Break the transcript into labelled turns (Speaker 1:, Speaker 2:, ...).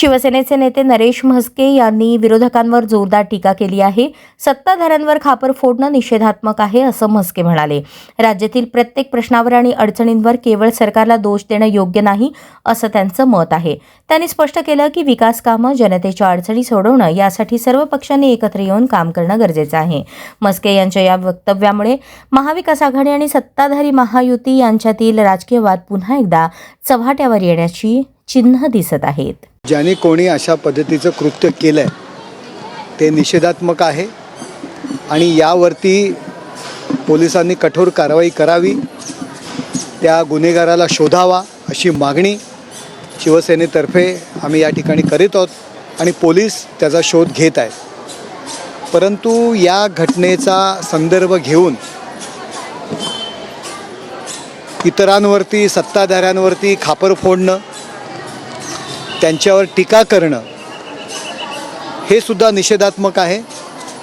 Speaker 1: शिवसेनेचे नेते नरेश म्हस्के यांनी विरोधकांवर जोरदार टीका केली आहे. सत्ताधाऱ्यांवर खापर फोडणं निषेधात्मक आहे असं म्हस्के म्हणाले. राज्यातील प्रत्येक प्रश्नावर आणि अडचणींवर केवळ सरकारला दोष देणं योग्य नाही असं त्यांचं मत आहे. त्यांनी स्पष्ट केलं की विकास कामं, जनतेच्या अडचणी सोडवणं यासाठी सर्व पक्षांनी एकत्र येऊन काम करणं गरजेचं आहे. म्हस्के यांच्या या वक्तव्यामुळे महाविकास आघाडी आणि सत्ताधारी महायुती यांच्यातील राजकीय वाद पुन्हा एकदा चव्हाट्यावर येण्याची चिन्ह दिसत आहेत.
Speaker 2: ज्याने कोणी अशा पद्धतीचं कृत्य केलं आहे ते निषेधात्मक आहे आणि यावरती पोलिसांनी कठोर कारवाई करावी, त्या गुन्हेगाराला शोधावा अशी मागणी शिवसेनेतर्फे आम्ही या ठिकाणी करीत आहोत आणि पोलीस त्याचा शोध घेत आहेत. परंतु या घटनेचा संदर्भ घेऊन इतरांवरती, सत्ताधाऱ्यांवरती खापर फोडणं, त्यांच्यावर टीका करणं हे सुद्धा निषेधात्मक आहे.